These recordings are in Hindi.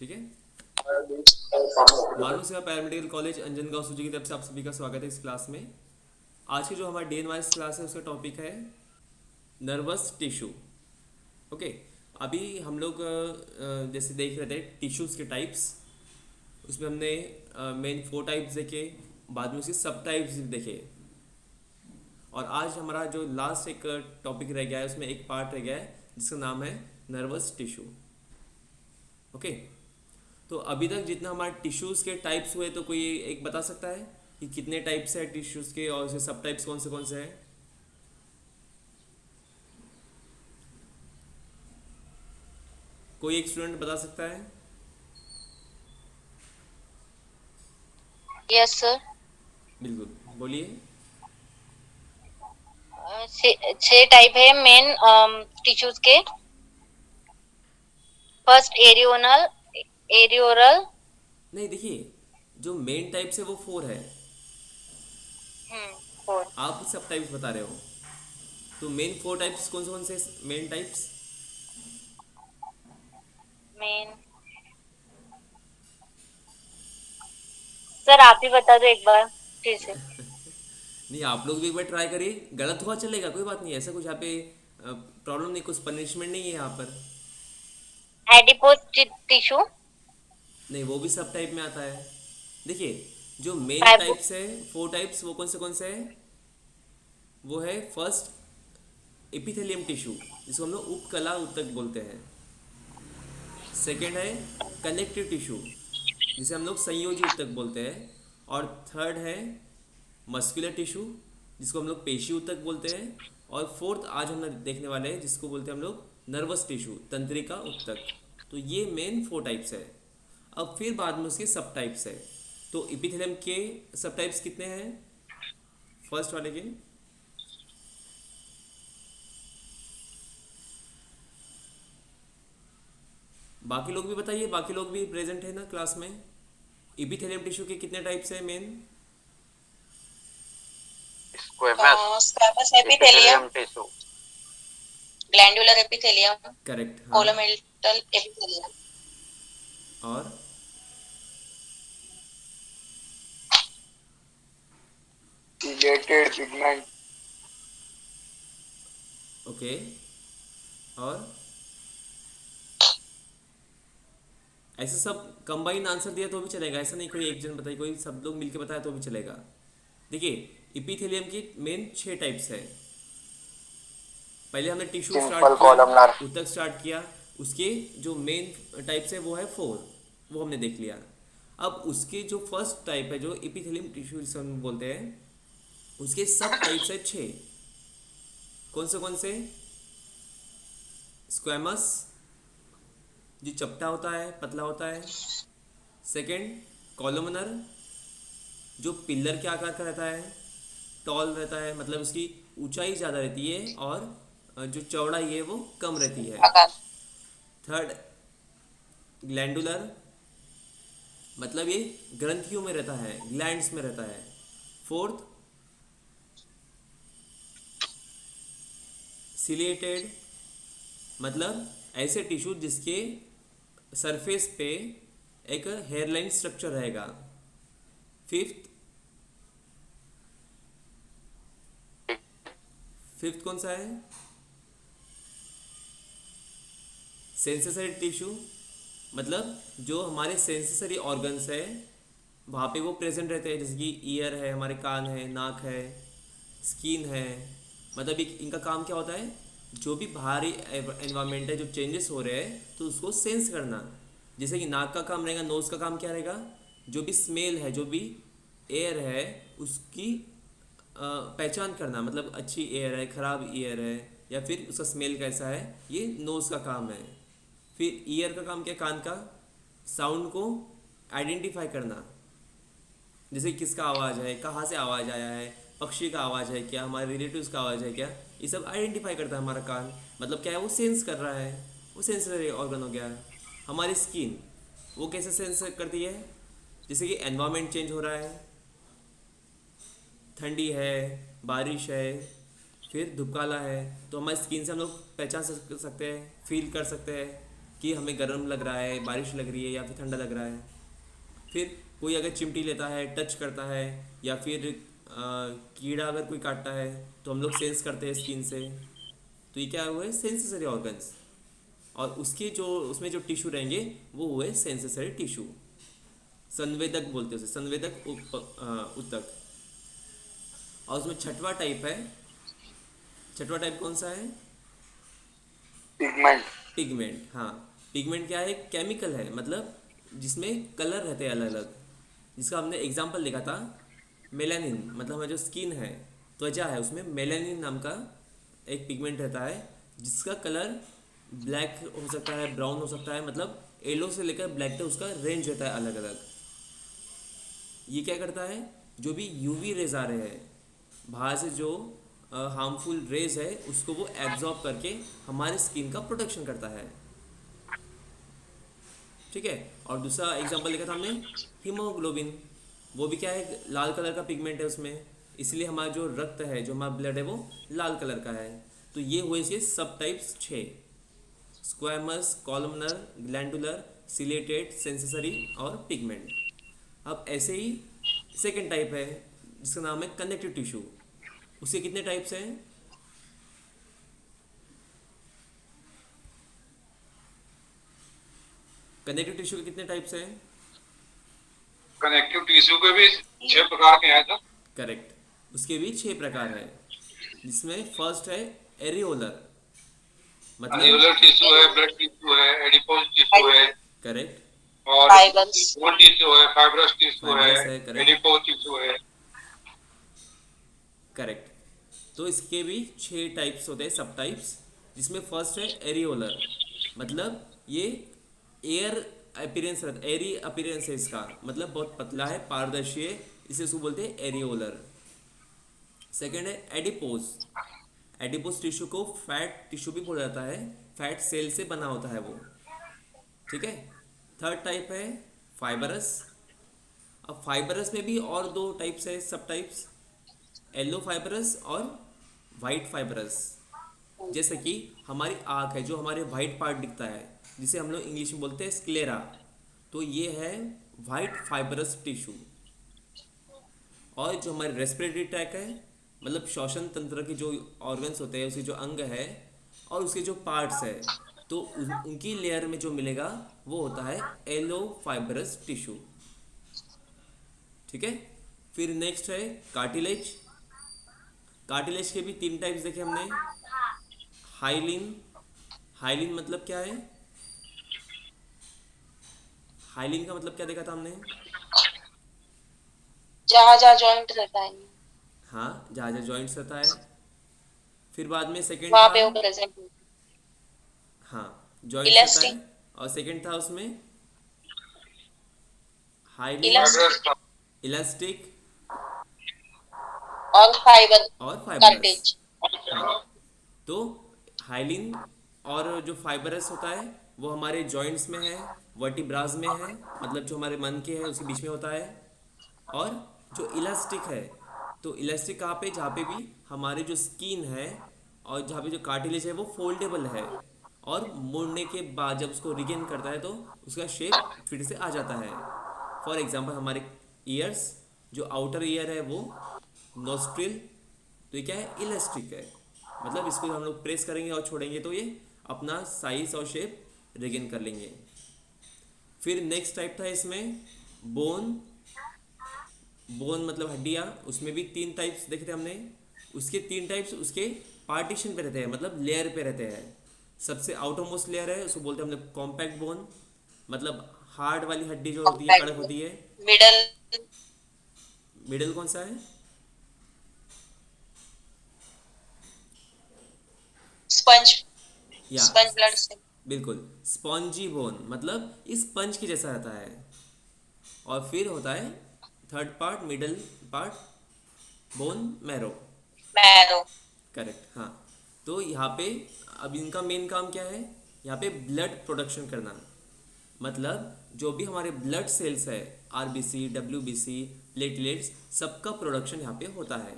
ठीक है। मानव सेवा पैरामेडिकल कॉलेज अंजनगांव सूची की तरफ से आप सभी का स्वागत है इस क्लास में। आज की जो हमारी डे वाइज क्लास है उसका टॉपिक है नर्वस टिश्यू। ओके। अभी हम लोग जैसे देख रहे थे टिश्यूज़ के टाइप्स, उसमें हमने मेन 4 टाइप्स देखे, बाद में उसके सब टाइप्स भी देखे। और आज हमारा जो लास्ट एक टॉपिक रह गया है उसमें एक पार्ट रह गया है जिसका नाम है नर्वस टिश्यू। ओके। तो अभी तक जितना हमारे टिश्यूज़ के टाइप्स हुए तो कोई एक बता सकता है कि कितने टाइप्स है टिश्यूज़ के और उसके सब टाइप्स कौन से हैं? कोई एक स्टूडेंट बता सकता है? Yes sir. बिल्कुल, बोलिए। 6 टाइप है मेन टिश्यूज के। फर्स्ट एरियोनल, एरियोरल। नहीं, देखिए, जो मेन टाइप्स है वो 4 है। फोर। आप सब टाइप्स बता रहे हो, तो मेन 4 टाइप्स कौन से मेन टाइप्स? मेन सर आप ही बता दो एक बार फिर से। नहीं, आप लोग भी एक बार ट्राई करिए, गलत हुआ चलेगा, कोई बात नहीं, ऐसा कुछ यहाँ पे प्रॉब्लम नहीं, कुछ पनिशमेंट नहीं है यहाँ पर। Adipose tissue. नहीं, वो भी सब टाइप में आता है। देखिए, जो मेन फाइब्रो। टाइप्स है 4 टाइप्स, वो कौन से हैं? वो है फर्स्ट एपिथेलियम टिश्यू, जिसको हम लोग उपकला ऊतक बोलते हैं। सेकेंड है कनेक्टिव टिश्यू, जिसे हम लोग संयोजी ऊतक बोलते हैं। और थर्ड है मस्कुलर टिश्यू, जिसको हम लोग पेशी ऊतक बोलते हैं। और फोर्थ आज हम देखने वाले हैं जिसको बोलते हैं हम लोग नर्वस टिश्यू, तंत्रिका ऊतक। तो ये मेन 4 टाइप्स है। अब फिर बाद में उसके सब टाइप्स है। तो एपिथेलियम के सब टाइप्स कितने हैं फर्स्ट वाले के? बाकी लोग भी बताइए, बाकी लोग भी प्रेजेंट है ना क्लास में। इपिथेलियम टिश्यू के कितने टाइप्स है main? Squamous epithelium tissue, glandular epithelium, correct, हाँ। कोलोमेटल एपिथेलियम। और सिलेटेड पिगमेंट। ओके। और ऐसे सब कंबाइन आंसर दिया तो भी चलेगा, ऐसा नहीं कोई एक जन बताए, कोई सब लोग मिलके बताया तो भी चलेगा। देखिए, इपिथेलियम की मेन 6 टाइप्स है। पहले हमने टिश्यू स्टार्ट सिंपल किया, कॉलमनार। ऊतक स्टार्ट किया। उसके जो मेन टाइप्स है वो है 4, वो हमने देख लिया। अब उसके जो फर्स्ट टाइप है जो इपिथेलियम टिश्यू जिसे हम बोलते हैं, उसके सब टाइप्स है 6। कौन से? स्क्वैमस, जो चपटा होता है, पतला होता है। सेकंड, कॉलमनर, जो पिल्लर के आकार का रहता है, टॉल रहता है, मतलब उसकी ऊंचाई ज़्यादा रहती है और जो चौड़ाई है वो कम रहती है। आकार। थर्ड, ग्लैंडुलर, मतलब ये ग्रंथियों में रहता है, ग्लैंड्स में रहता है। फोर्थ, सिलिएटेड, मतलब ऐसे टिश्यू जिसके सरफेस पे एक हेयरलाइन स्ट्रक्चर रहेगा। फिफ्थ, फिफ्थ कौन सा है? सेंसेसरी टिश्यू, मतलब जो हमारे सेंसेसरी ऑर्गन्स है वहाँ पे वो प्रेजेंट रहते हैं, जैसे कि ईयर है, हमारे कान है, नाक है, स्किन है। मतलब इनका काम क्या होता है, जो भी बाहरी एनवायरनमेंट है, जो चेंजेस हो रहे हैं तो उसको सेंस करना। जैसे कि नाक का काम रहेगा, नोज़ का काम क्या रहेगा, जो भी स्मेल है, जो भी एयर है उसकी पहचान करना, मतलब अच्छी एयर है, ख़राब एयर है, या फिर उसका स्मेल कैसा है, ये नोज़ का काम है। फिर ईयर का काम क्या, कान का साउंड को आइडेंटिफाई करना, जैसे किसका आवाज़ है, कहाँ से आवाज़ आया है, पक्षी का आवाज़ है क्या, हमारे रिलेटिव्स का आवाज़ है क्या, ये सब आइडेंटिफाई करता है हमारा कान। मतलब क्या है, वो सेंस कर रहा है, वो सेंसरी ऑर्गन हो गया। हमारी स्किन, वो कैसे सेंस करती है, जैसे कि एनवायरनमेंट चेंज हो रहा है, ठंडी है, बारिश है, फिर धूप काला है, तो हमारी स्किन से हम लोग पहचान सकते हैं, फील कर सकते हैं। कि हमें गर्म लग रहा है, बारिश लग रही है या फिर ठंडा लग रहा है। फिर कोई अगर चिमटी लेता है, टच करता है, या फिर कीड़ा अगर कोई काटता है तो हम लोग सेंस करते हैं स्किन से। तो ये क्या हुए सेंसेसरी ऑर्गन्स। और उसके जो उसमें जो टिश्यू रहेंगे वो हुए सेंसेसरी टिश्यू। संवेदक बोलते हैं उसे, संवेदक उत्तक। और उसमें छठवां टाइप है, छठवां टाइप कौन सा है? पिगमेंट। पिगमेंट। हाँ, पिगमेंट क्या है? केमिकल है, मतलब जिसमें कलर रहते हैं अलग अलग। जिसका हमने एग्जांपल देखा था मेलानिन, मतलब हमारा जो स्किन है, त्वचा है, उसमें मेलानिन नाम का एक पिगमेंट रहता है जिसका कलर ब्लैक हो सकता है, ब्राउन हो सकता है, मतलब येलो से लेकर ब्लैक तक उसका रेंज रहता है अलग अलग। ये क्या करता है? जो भी यूवी रेज आ रहे हैं बाहर से, जो हार्मफुल रेज है, उसको वो एब्जॉर्ब करके हमारे स्किन का प्रोटेक्शन करता है। ठीक है। और दूसरा एग्जांपल देखा था हमने हीमोग्लोबिन। वो भी क्या है? लाल कलर का पिगमेंट है उसमें, इसलिए हमारा जो रक्त है, जो हमारा ब्लड है, वो लाल कलर का है। तो ये हुए इसके सब types 6: squamous, columnar, glandular, ciliated, sensory और पिगमेंट। अब ऐसे ही सेकेंड टाइप है जिसका नाम है कनेक्टिव टिश्यू। उसके कितने टाइप्स हैं? कनेक्टिव टिश्यू के कितने टाइप्स हैं? कनेक्टिव टिश्यू के भी 6 प्रकार के हैं सर। करेक्ट, उसके भी 6 प्रकार है, जिसमें फर्स्ट है एरियोलर, मतलब एनिकुलर टिश्यू है, ब्लड टिश्यू है, एडिपोज टिश्यू है, करेक्ट, और फाइबर्स। बोन टिश्यू है, फाइब्रस टिश्यू है, फाइब्रस है, करेक्ट, एडिपोज टिश्यू है। करेक्ट। तो इसके भी 6 टाइप्स होते हैं, सब टाइप्स। जिसमें फर्स्ट है एरियोलर, मतलब ये एयर अपीयरेंस रहता है, एरी अपीयरेंस है इसका, मतलब बहुत पतला है, पारदर्शी है, इसे उसको बोलते हैं एरियोलर। सेकेंड है एडिपोज। एडिपोज टिश्यू को फैट टिश्यू भी बोला जाता है, फैट सेल से बना होता है वो। ठीक है। थर्ड टाइप है फाइबरस। अब फाइबरस में भी और 2 टाइप्स है, सब टाइप्स, येलो फाइबरस और वाइट फाइबरस। जैसे कि हमारी आँख है, जो हमारे वाइट पार्ट दिखता है, जिसे हम लोग इंग्लिश में बोलते हैं स्क्लेरा, तो ये है वाइट फाइबरस टिश्यू। और जो हमारे रेस्पिरेटरी ट्रैक है, मतलब श्वसन तंत्र के जो ऑर्गन्स होते हैं, उसके जो अंग है और उसके जो पार्ट्स है, तो उनकी लेयर में जो मिलेगा वो होता है येलो फाइबरस टिश्यू। ठीक है। फिर नेक्स्ट है कार्टिलेज। कार्टिलेज के भी 3 टाइप्स देखे हमने। हाइलिन। हाइलिन मतलब क्या है? हाइलिन का मतलब क्या देखा था हमने? जहाँ जहाँ जॉइंट रहता है हाँ, जहाँ जहाँ जॉइंट्स रहता है। फिर बाद में सेकंड वहां था, पे वो प्रेजेंट। हाँ, जॉइंट्स रहता है। इलास्टिक। और सेकंड था उसमें हाइलिन, इलास्टिक इलास्टिक और फाइबर और फाइबरस। कार्टेज। हाँ, तो हाइलिन और जो फाइबरस होता है वो हमारे जॉइंट्स में है, वर्टिब्रास में है, मतलब जो हमारे मन के है उसके बीच में होता है। और जो इलास्टिक है, तो इलास्टिक कहाँ पे? जहाँ पे भी हमारे जो स्किन है और जहाँ पे जो कार्टिलेज है वो फोल्डेबल है, और मुड़ने के बाद जब उसको रिगेन करता है तो उसका शेप फिर से आ जाता है। फॉर एग्जांपल हमारे ईयर्स, जो आउटर ईयर है वो नोस्ट्रिल, तो ये क्या है? इलास्टिक है, मतलब इसको हम लोग प्रेस करेंगे और छोड़ेंगे तो ये अपना साइज और शेप रिगेन कर लेंगे। फिर नेक्स्ट टाइप था इसमें बोन। बोन मतलब हड्डियाँ, उसमें भी 3 टाइप्स देखे थे हमने। उसके 3 टाइप्स उसके पार्टीशन पे रहते हैं, मतलब लेयर पे रहते हैं। सबसे आउटर मोस्ट लेयर है, उसको बोलते हैं हम लोग कॉम्पैक्ट बोन, मतलब हार्ड वाली हड्डी जो होती है, कड़क कॉम्पैक्ट। होती है। मिडल मिडिल कौन सा है? स्पंज। या स्पंज ब्लड से। बिल्कुल, स्पॉन्जी बोन, मतलब इस स्पंज की जैसा रहता है। और फिर होता है third part, middle part, bone marrow. Marrow. Correct, हाँ। तो यहाँ पे अब इनका मेन काम क्या है? यहाँ पे ब्लड प्रोडक्शन करना, मतलब जो भी हमारे ब्लड सेल्स है, आरबीसी, डब्ल्यूबीसी, प्लेटलेट्स, सबका प्रोडक्शन यहाँ पे होता है।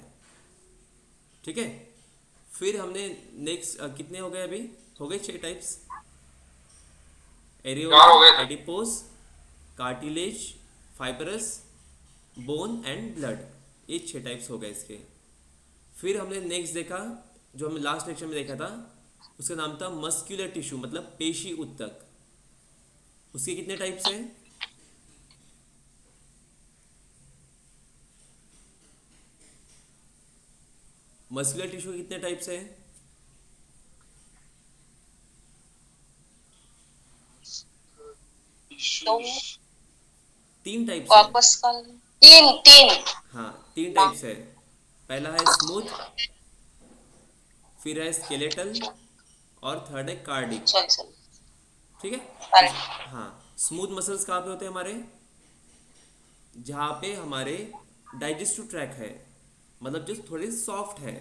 ठीक है। फिर हमने नेक्स्ट कितने हो गए? अभी हो गए 6 टाइप्स। चार हो गए areola, sir. Adipose, cartilage, fibrous, bone and blood. ये 6 टाइप्स हो गए इसके। फिर हमने नेक्स्ट देखा, जो हमने लास्ट लेक्चर में देखा था, उसका नाम था मस्क्यूलर टिश्यू, मतलब पेशी उत्तक। उसके कितने टाइप्स हैं? मस्कुलर टिश्यू के कितने टाइप्स हैं? तो 3 टाइप्स है। कॉर्पस का तीन तीन। हाँ, 3 हाँ, टाइप्स है। पहला है स्मूथ, फिर है स्केलेटल, और थर्ड है कार्डिक। Sorry sorry. ठीक है। तो करेक्ट। हाँ, स्मूथ मसल्स कहाँ पे होते हैं हमारे? जहाँ पे हमारे डाइजेस्टिव ट्रैक है, मतलब जो थोड़े सॉफ्ट है।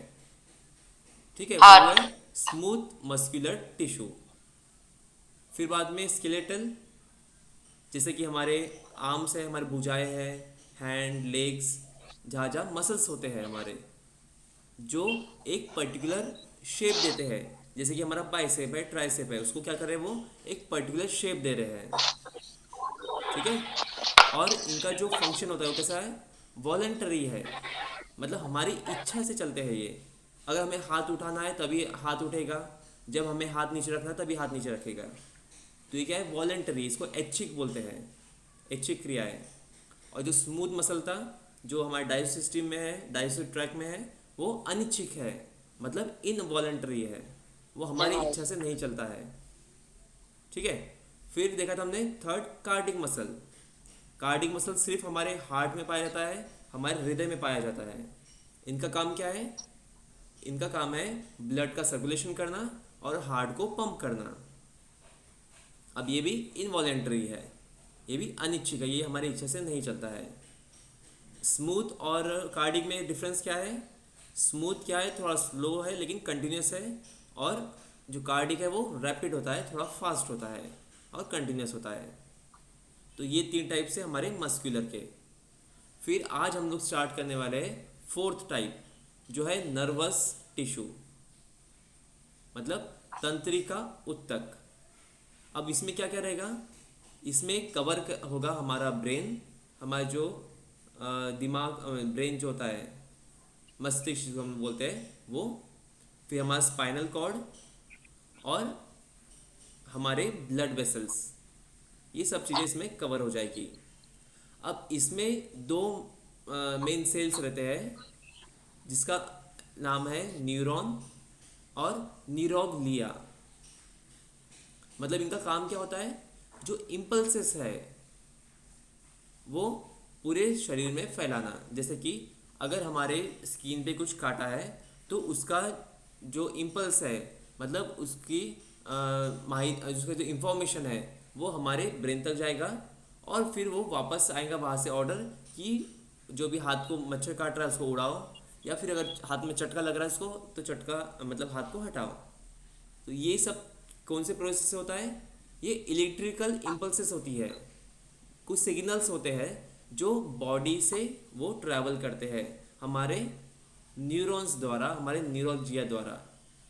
ठीक है, वो है हार्ट। Smooth muscular tissue. फिर बाद में स्केलेटल, जैसे कि हमारे आर्म्स है, हमारे भुजाएं हैं, हैंड, लेग्स, जहाँ जहाँ मसल्स होते हैं हमारे, जो एक पर्टिकुलर शेप देते हैं। जैसे कि हमारा बाइसेप है, ट्राइसेप है, उसको क्या कर रहे हैं, वो एक पर्टिकुलर शेप दे रहे हैं। ठीक है। और इनका जो फंक्शन होता है वो कैसा है? वॉलंटरी है, मतलब हमारी इच्छा से चलते हैं ये। अगर हमें हाथ उठाना है तभी हाथ उठेगा, जब हमें हाथ नीचे रखना है तभी हाथ नीचे रखेगा। तो ये क्या है? वॉलंटरी। इसको ऐच्छिक बोलते हैं, ऐच्छिक क्रिया है। और जो स्मूथ मसल था, जो हमारे डाइजेस्टिव सिस्टम में है, डाइजेस्टिव ट्रैक में है, वो अनिच्छिक है, मतलब इनवॉलंटरी है, वो हमारी इच्छा से नहीं चलता है। ठीक है। फिर देखा था हमने third, cardiac muscle. Cardiac muscle सिर्फ हमारे हार्ट में पाया जाता है, हमारे हृदय में पाया जाता है। इनका काम क्या है? इनका काम है ब्लड का सर्कुलेशन करना और हार्ट को पंप करना। अब ये भी इनवॉलेंट्री है, ये भी अनिच्छिक है, ये हमारी इच्छा से नहीं चलता है। स्मूथ और कार्डिक में डिफरेंस क्या है? स्मूथ क्या है? थोड़ा स्लो है लेकिन कंटिन्यूस है। और जो कार्डिक है वो रैपिड होता है, थोड़ा फास्ट होता है और कंटिन्यूस होता है। तो ये 3 टाइप से हमारे मस्कुलर के। फिर आज हम लोग स्टार्ट करने वाले हैं फोर्थ टाइप, जो है नर्वस टिश्यू, मतलब तंत्रिका उत्तक। अब इसमें क्या क्या रहेगा? इसमें कवर होगा हमारा ब्रेन, हमारा जो दिमाग, ब्रेन जो होता है, मस्तिष्क जिसको हम बोलते हैं वो। फिर हमारा स्पाइनल कॉर्ड और हमारे ब्लड वेसल्स, ये सब चीज़ें इसमें कवर हो जाएगी। अब इसमें 2 मेन सेल्स रहते हैं, जिसका नाम है न्यूरॉन और न्यूरोग्लिया। मतलब इनका काम क्या होता है? जो इम्पल्सेस है वो पूरे शरीर में फैलाना। जैसे कि अगर हमारे स्किन पे कुछ काटा है तो उसका जो इम्पल्स है, मतलब उसकी उसका जो इंफॉर्मेशन है वो हमारे ब्रेन तक जाएगा, और फिर वो वापस आएगा वहाँ से ऑर्डर कि जो भी हाथ को मच्छर काट रहा है उसको उड़ाओ, या फिर अगर हाथ में चटका लग रहा है उसको, तो चटका मतलब हाथ को हटाओ। तो ये सब कौन से प्रोसेस से होता है? ये इलेक्ट्रिकल इम्पल्सेस होती है, कुछ सिग्नल्स होते हैं जो बॉडी से वो ट्रैवल करते हैं हमारे न्यूरॉन्स द्वारा, हमारे न्यूरोलजिया द्वारा।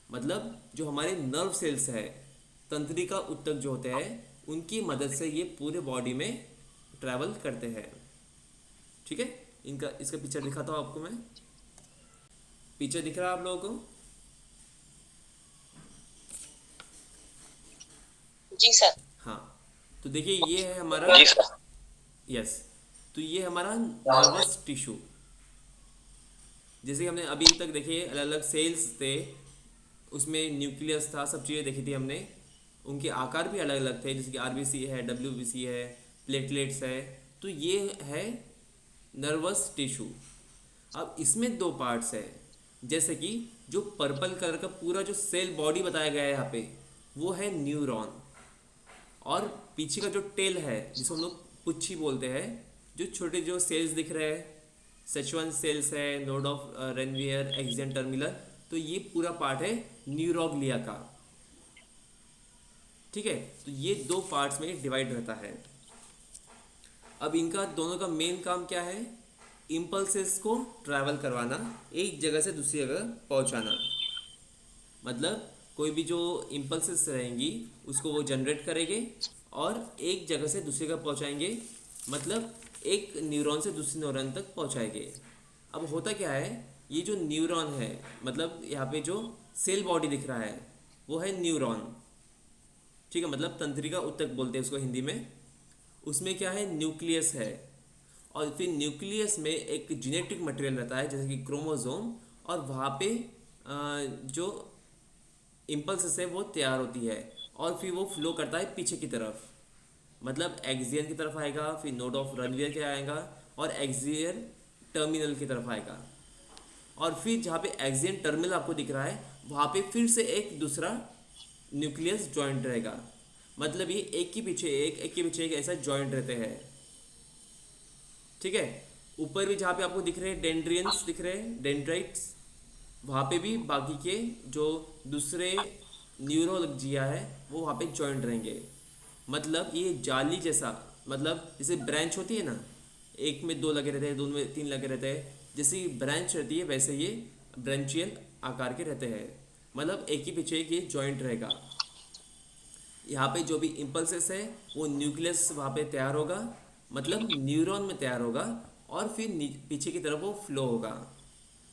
मतलब जो हमारे नर्व सेल्स है, तंत्रिका उत्तक जो होते हैं, उनकी मदद से ये पूरे बॉडी में ट्रैवल करते हैं। ठीक है। इनका इसका पिक्चर दिखाता हूँ आपको मैं। पिक्चर दिख रहा है आप लोगों को? जी सर। हाँ। तो देखिए ये है हमारा, जी सर। यस, तो ये हमारा नर्वस टिश्यू। जैसे कि हमने अभी तक देखे अलग अलग सेल्स थे, उसमें न्यूक्लियस था, सब चीज़ें देखी थी हमने। उनके आकार भी अलग अलग थे, जैसे कि आरबीसी है, डब्ल्यूबीसी है, प्लेटलेट्स है। तो ये है नर्वस टिश्यू। अब इसमें 2 पार्ट्स है। जैसे कि जो पर्पल कलर का पूरा जो सेल बॉडी बताया गया है यहाँ पे, वो है न्यूरॉन। और पीछे का जो टेल है, जिसको हम लोग पुच्छी बोलते हैं, जो छोटे जो सेल्स दिख रहे हैं, सेचुअन सेल्स है, नोड ऑफ रेनवियर, एक्सियन टर्मिनल, तो ये पूरा पार्ट है न्यूरोग्लिया का। ठीक है। तो ये 2 पार्ट्स में डिवाइड रहता है। अब इनका दोनों का मेन काम क्या है? इम्पल्सेस को ट्रैवल करवाना, एक जगह से दूसरी जगह पहुंचाना। मतलब कोई भी जो इम्पल्सेस रहेंगी उसको वो जनरेट करेंगे, और एक जगह से दूसरी जगह पहुंचाएंगे, मतलब एक न्यूरॉन से दूसरे न्यूरॉन तक पहुंचाएंगे। अब होता क्या है, ये जो न्यूरॉन है, मतलब यहाँ पे जो सेल बॉडी दिख रहा है वो है न्यूरॉन, ठीक है, मतलब तंत्रिका ऊतक बोलते हैं उसको हिंदी में। उसमें क्या है, न्यूक्लियस है, और फिर न्यूक्लियस में एक जेनेटिक मटेरियल रहता है जैसे कि क्रोमोसोम, और वहाँ पे जो इम्पल्स है वो तैयार होती है, और फिर वो फ्लो करता है पीछे की तरफ, मतलब एक्सियल की तरफ आएगा, फिर नोड ऑफ रनवियर के आएगा, और एक्सियल टर्मिनल की तरफ आएगा, और फिर जहाँ पे एक्सियल टर्मिनल आपको दिख रहा है वहाँ पे फिर से एक दूसरा न्यूक्लियस जॉइंट रहेगा। मतलब ये एक के पीछे एक के पीछे एक ऐसा जॉइंट रहते हैं, ठीक है। ऊपर भी जहाँ पे आपको दिख रहे हैं डेंड्रियंस दिख रहे हैं, डेंड्राइट्स, वहाँ पे भी बाकी के जो दूसरे न्यूरोलजिया है वो वहाँ पे जॉइंट रहेंगे। मतलब ये जाली जैसा, मतलब जैसे ब्रांच होती है ना, एक में दो लगे रहते हैं, दो में तीन लगे रहते हैं, जैसे ब्रांच रहती है वैसे ये ब्रांचियल आकार के रहते हैं। मतलब एक ही पीछे एक ये जॉइंट रहेगा। यहाँ पे जो भी इम्पल्सेस है वो न्यूक्लियस वहाँ पे तैयार होगा, मतलब न्यूरॉन में तैयार होगा, और फिर पीछे की तरफ वो फ्लो होगा।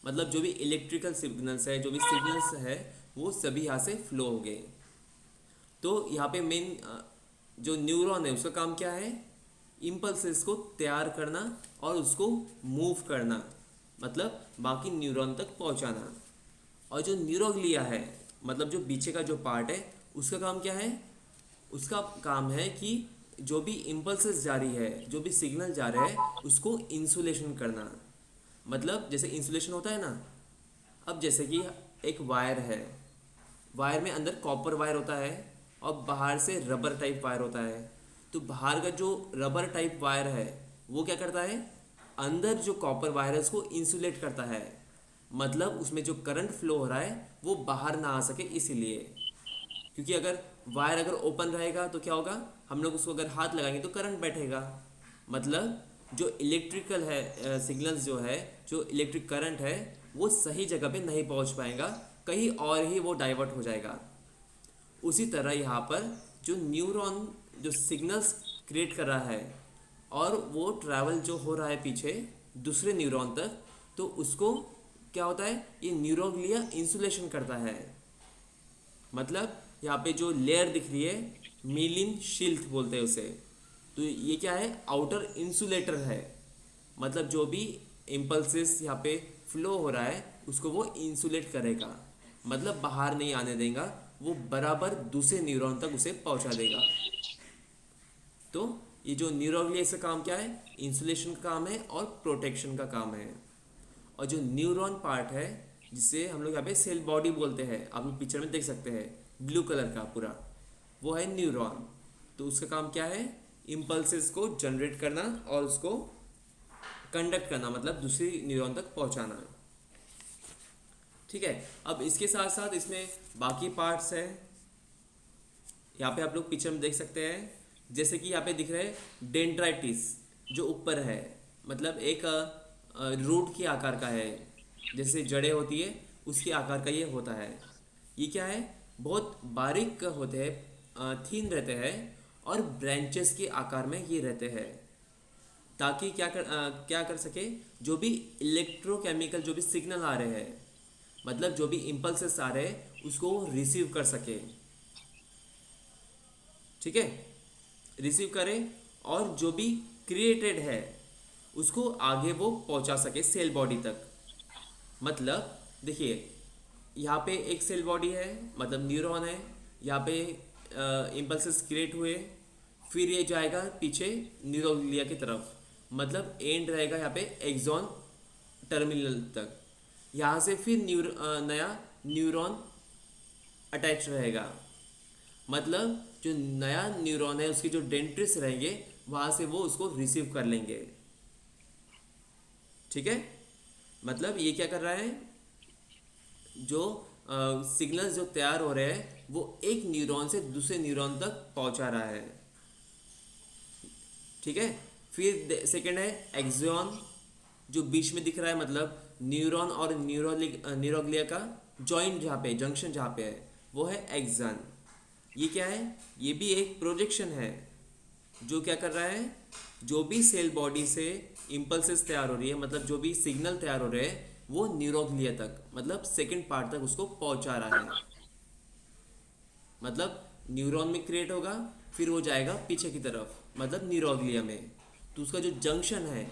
मतलब जो भी इलेक्ट्रिकल सिग्नल्स है, जो भी सिग्नल्स है, वो सभी यहाँ से फ्लो हो गए। तो यहाँ पे मेन जो न्यूरॉन है उसका काम क्या है, इम्पल्सेस को तैयार करना और उसको मूव करना, मतलब बाकी न्यूरॉन तक पहुँचाना। और जो न्यूरोग्लिया है, मतलब जो पीछे का जो पार्ट है, उसका काम क्या है, उसका काम है कि जो भी इम्पल्सेस जारी है, जो भी सिग्नल जा रहे हैं, उसको इंसुलेशन करना। मतलब जैसे इंसुलेशन होता है ना, अब जैसे कि एक वायर है, वायर में अंदर कॉपर वायर होता है और बाहर से रबर टाइप वायर होता है। तो बाहर का जो रबर टाइप वायर है वो क्या करता है, अंदर जो कॉपर वायर है उसको इंसुलेट करता है, मतलब उसमें जो करंट फ्लो हो रहा है वो बाहर ना आ सके इसीलिए। क्योंकि अगर वायर अगर ओपन रहेगा तो क्या होगा, हम लोग उसको अगर हाथ लगाएंगे तो करंट बैठेगा, मतलब जो इलेक्ट्रिकल है सिग्नल्स जो है, जो इलेक्ट्रिक करंट है वो सही जगह पे नहीं पहुंच पाएगा, कहीं और ही वो डाइवर्ट हो जाएगा। उसी तरह यहाँ पर जो न्यूरॉन जो सिग्नल्स क्रिएट कर रहा है और वो ट्रैवल जो हो रहा है पीछे दूसरे न्यूरॉन तक, तो उसको क्या होता है, ये न्यूरोग्लिया इंसुलेशन करता है। मतलब यहाँ पे जो लेयर दिख रही है, मीलिन शील्ड बोलते हैं उसे, तो ये क्या है, आउटर इंसुलेटर है। मतलब जो भी इम्पल्सेस यहाँ पे फ्लो हो रहा है उसको वो इंसुलेट करेगा, मतलब बाहर नहीं आने देगा, वो बराबर दूसरे न्यूरॉन तक उसे पहुंचा देगा। तो ये जो न्यूरोग्लिया का काम क्या है, इंसुलेशन का काम है और प्रोटेक्शन का काम है। और जो न्यूरॉन पार्ट है जिसे हम लोग यहाँ पे सेल बॉडी बोलते हैं, आप लोग पिक्चर में देख सकते हैं ब्लू कलर का पूरा, वो है न्यूरॉन। तो उसका काम क्या है, इम्पल्सेस को जनरेट करना और उसको कंडक्ट करना, मतलब दूसरी न्यूरॉन तक पहुँचाना, ठीक है। अब इसके साथ साथ इसमें बाकी पार्ट्स है, यहाँ पे आप लोग पिक्चर में देख सकते हैं, जैसे कि यहाँ पे दिख रहे हैं डेंड्राइटिस जो ऊपर है, मतलब एक रूट के आकार का है, जैसे जड़ें होती है उसके आकार का ये होता है। ये क्या है, बहुत बारीक होते हैं, थीन रहते हैं, और ब्रांचेस के आकार में ये रहते हैं, ताकि क्या कर सके, जो भी इलेक्ट्रोकेमिकल जो भी सिग्नल आ रहे हैं, मतलब जो भी इम्पल्सेस आ रहे हैं उसको रिसीव कर सके, ठीक है, रिसीव करें, और जो भी क्रिएटेड है उसको आगे वो पहुंचा सके सेल बॉडी तक। मतलब देखिए यहाँ पे एक सेल बॉडी है, मतलब न्यूरॉन है, यहाँ पे इम्पल्सेस क्रिएट हुए, फिर ये जाएगा पीछे न्यूरोग्लिया की तरफ, मतलब एंड रहेगा यहाँ पे एक्सॉन टर्मिनल तक। यहाँ से फिर नया न्यूरॉन अटैच रहेगा, मतलब जो नया न्यूरॉन है उसके जो डेंड्रिट्स रहेंगे वहाँ से वो उसको रिसीव कर लेंगे, ठीक है। मतलब ये क्या कर रहा है, जो सिग्नल्स जो तैयार हो रहे हैं वो एक न्यूरॉन से दूसरे न्यूरॉन तक पहुंचा रहा है, ठीक है। फिर सेकंड है एक्सॉन, जो बीच में दिख रहा है, मतलब न्यूरॉन और न्यूरोग्लिया का जॉइंट जहाँ पे है वो है एक्सॉन। ये क्या है, ये भी एक प्रोजेक्शन है, जो क्या कर रहा है, जो भी सेल बॉडी से इम्पल्सेस तैयार हो रही है, मतलब जो भी सिग्नल तैयार हो रहे हैं वो न्यूरोग्लिया तक, मतलब सेकंड पार्ट तक उसको पहुंचा रहा है। मतलब न्यूरॉन में क्रिएट होगा, फिर वो जाएगा पीछे की तरफ, मतलब न्यूरोग्लिया में। तो उसका जो जंक्शन है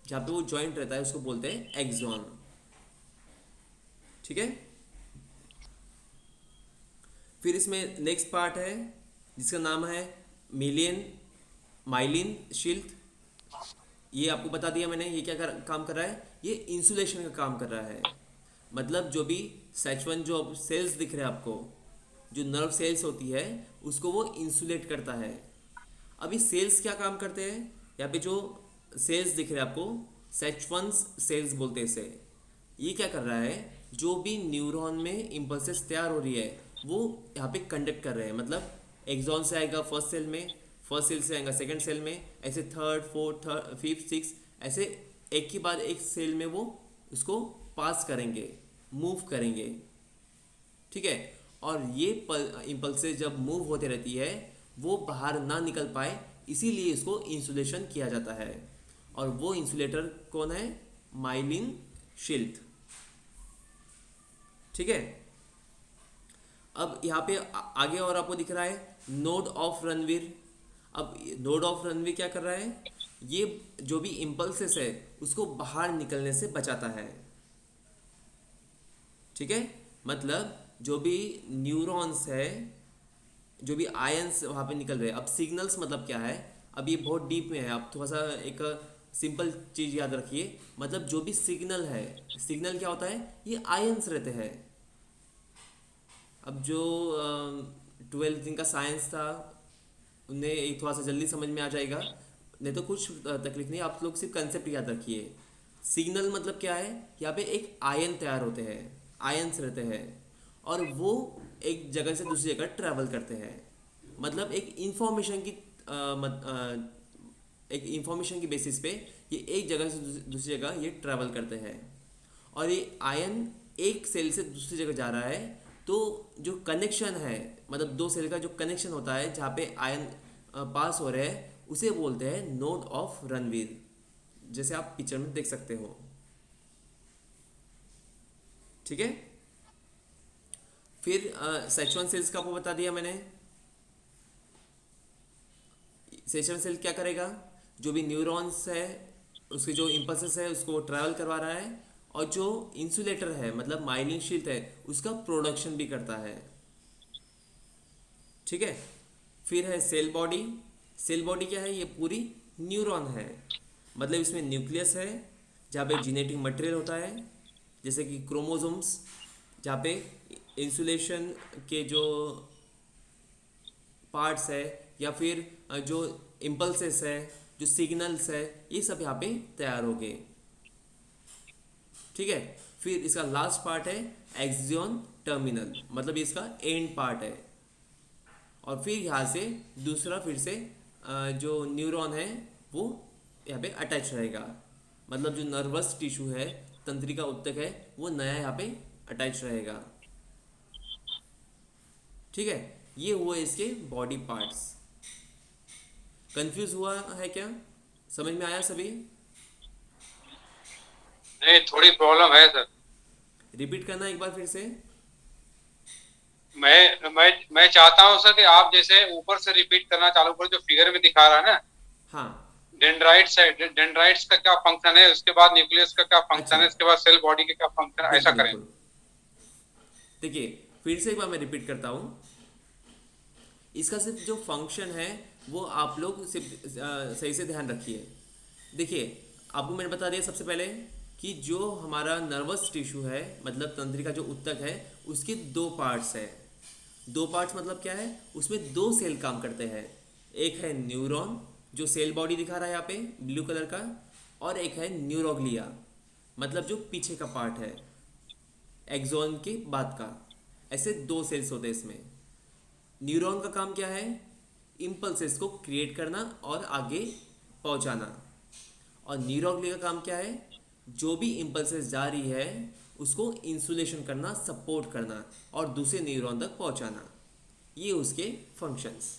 जहाँ पे वो जॉइंट रहता है उसको बोलते हैं एक्सॉन। ठीक है। फिर इसमें नेक्स्ट पार्ट है जिसका नाम है मिलियन माइलिन शील्ड। ये आपको बता दिया मैंने, ये क्या काम कर रहा है, ये इंसुलेशन का काम कर रहा है। मतलब जो भी सेच1 जो सेल्स दिख रहे हैं आपको, जो नर्व सेल्स होती है उसको वो इंसुलेट करता है। अभी सेल्स क्या काम करते हैं, यहाँ पे जो सेल्स दिख रहे हैं आपको, सेच1 सेल्स बोलते हैं इसे। ये क्या कर रहा है, जो भी न्यूरॉन में इम्पल्सेस तैयार हो रही है वो यहाँ पे कंडक्ट कर रहे हैं। मतलब एक्सॉन से आएगा फर्स्ट सेल में, फर्स्ट सेल से आएगा सेकंड सेल में, ऐसे थर्ड फोर्थ फिफ्थ सिक्स, ऐसे एक के बाद एक सेल में वो उसको पास करेंगे, मूव करेंगे। ठीक है। और ये इम्पल्सेस जब मूव होते रहती है वो बाहर ना निकल पाए, इसीलिए इसको इंसुलेशन किया जाता है। और वो इंसुलेटर कौन है, माइलिन शील्ड। ठीक है। अब यहाँ पे आगे और आपको दिख रहा है नोड ऑफ रणवीर। अब नोड ऑफ रणवीर क्या कर रहा है, ये जो भी इम्पल्सेस है उसको बाहर निकलने से बचाता है। ठीक है। मतलब जो भी न्यूरॉन्स है, जो भी आयंस वहाँ पे निकल रहे हैं। अब सिग्नल्स मतलब क्या है, अब ये बहुत डीप में है, आप थोड़ा सा एक सिंपल चीज़ याद रखिए। मतलब जो भी सिग्नल है, सिग्नल क्या होता है, ये आयंस रहते हैं। अब जो 12th जिनका साइंस था उन्हें एक थोड़ा सा जल्दी समझ में आ जाएगा, नहीं तो कुछ तकलीफ नहीं, आप लोग सिर्फ कंसेप्ट याद रखिए। सिग्नल मतलब क्या है, यहाँ पे एक आयन तैयार होते हैं, आयंस रहते हैं, और वो एक जगह से दूसरी जगह ट्रैवल करते हैं। मतलब एक इंफॉर्मेशन की एक इंफॉर्मेशन की बेसिस पे ये एक जगह से दूसरी जगह ये ट्रैवल करते हैं। और ये आयन एक सेल से दूसरी जगह जा रहा है, तो जो कनेक्शन है, मतलब दो सेल का जो कनेक्शन होता है जहाँ पे आयन पास हो रहे हैं, उसे बोलते हैं नोड ऑफ रणवीर, जैसे आप पिक्चर में देख सकते हो। ठीक है। फिर सेच1 सेल्स का आपको बता दिया मैंने। सेच1 सेल क्या करेगा, जो भी न्यूरॉन्स है उसके जो इम्पल्सेस है उसको ट्रैवल करवा रहा है, और जो इंसुलेटर है मतलब माइलिन शील्ड है उसका प्रोडक्शन भी करता है। ठीक है। फिर है सेल बॉडी। सेल बॉडी क्या है, ये पूरी न्यूरॉन है। मतलब इसमें न्यूक्लियस है जहाँ पे जेनेटिक मटेरियल होता है, जैसे कि क्रोमोसोम्स, जहाँ पे इंसुलेशन के जो पार्ट्स है, या फिर जो इम्पल्सेस है, जो सिग्नल्स है, ये सब यहाँ पे तैयार हो गए। ठीक है। फिर इसका लास्ट पार्ट है एक्सियन टर्मिनल, मतलब इसका एंड पार्ट है। और फिर यहाँ से दूसरा फिर से जो न्यूरॉन है वो यहाँ पे अटैच रहेगा। मतलब जो नर्वस टिश्यू है, तंत्रिका उत्तक है, वो नया यहाँ पे अटैच रहेगा। ठीक है। ये हुए इसके बॉडी पार्ट्स। कंफ्यूज हुआ है क्या, समझ में आया सभी? नहीं, थोड़ी प्रॉब्लम है सर। रिपीट करना एक बार फिर से। मैं चाहता हूँ सर कि आप जैसे ऊपर से रिपीट करना चालू करो, जो फिगर में दिखा रहा है ना, हाँ। डेंड्राइट्स है, डेंड्राइट्स का क्या फंक्शन है, उसके बाद न्यूक्लियस का क्या फंक्शन अच्छा, है, उसके बाद सेल बॉडी का क्या फंक्शन है, ऐसा बिल्कुल करें। बिल्कुल। देखिए फिर से एक बार मैं रिपीट करता हूँ। इसका सिर्फ जो फंक्शन है वो आप लोग सिर्फ सही से ध्यान रखिए। देखिए आपको मैंने बता दिया सबसे पहले कि जो हमारा नर्वस टिश्यू है, मतलब तंत्रिका जो उत्तक है, उसके दो पार्ट्स है। दो पार्ट्स मतलब क्या है, उसमें दो सेल काम करते हैं। एक है न्यूरॉन जो सेल बॉडी दिखा रहा है यहाँ पे ब्लू कलर का, और एक है न्यूरोग्लिया, मतलब जो पीछे का पार्ट है एक्सॉन के बाद का। ऐसे दो सेल्स होते हैं इसमें। न्यूरॉन का काम क्या है, इम्पल्सेस को क्रिएट करना और आगे पहुंचाना। और न्यूरोग्लिया का काम क्या है, जो भी इम्पल्सेस जा रही है उसको इंसुलेशन करना, सपोर्ट करना और दूसरे न्यूरॉन तक पहुंचाना। ये उसके फंक्शंस।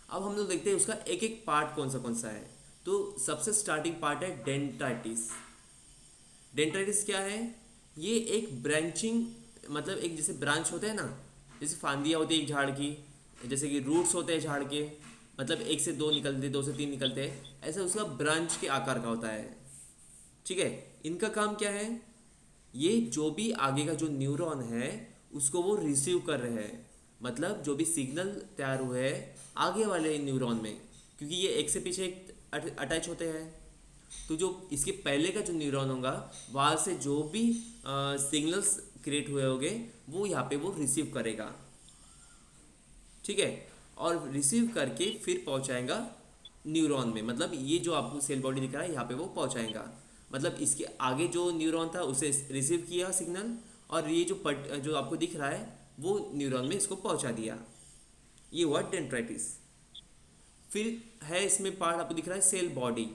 अब हम लोग देखते हैं उसका एक एक पार्ट कौन सा है। तो सबसे स्टार्टिंग पार्ट है डेंड्राइटिस। डेंड्राइटिस क्या है? ये एक ब्रांचिंग, मतलब एक जैसे ब्रांच होते हैं ना, जैसे फांदियाँ होती है एक झाड़ की, जैसे कि रूट्स होते हैं झाड़ के, मतलब एक से दो निकलते, दो से तीन निकलते हैं, ऐसा उसका ब्रांच के आकार का होता है। ठीक है, इनका काम क्या है? ये जो भी आगे का जो न्यूरॉन है उसको वो रिसीव कर रहे हैं, मतलब जो भी सिग्नल तैयार हुए हैं आगे वाले न्यूरॉन में, क्योंकि ये एक से पीछे एक अटैच होते हैं। तो जो इसके पहले का जो न्यूरॉन होगा वहाँ से जो भी सिग्नल्स क्रिएट हुए होंगे वो यहाँ पे वो रिसीव करेगा। ठीक है, और रिसीव करके फिर पहुँचाएगा न्यूरॉन में, मतलब ये जो आपको सेल बॉडी दिख रहा है यहाँ पे वो पहुँचाएगा। मतलब इसके आगे जो न्यूरॉन था उसे रिसीव किया सिग्नल, और ये जो आपको दिख रहा है वो न्यूरॉन में इसको पहुँचा दिया। ये हुआ डेंड्राइटिस। फिर है इसमें पार्ट आपको दिख रहा है सेल बॉडी।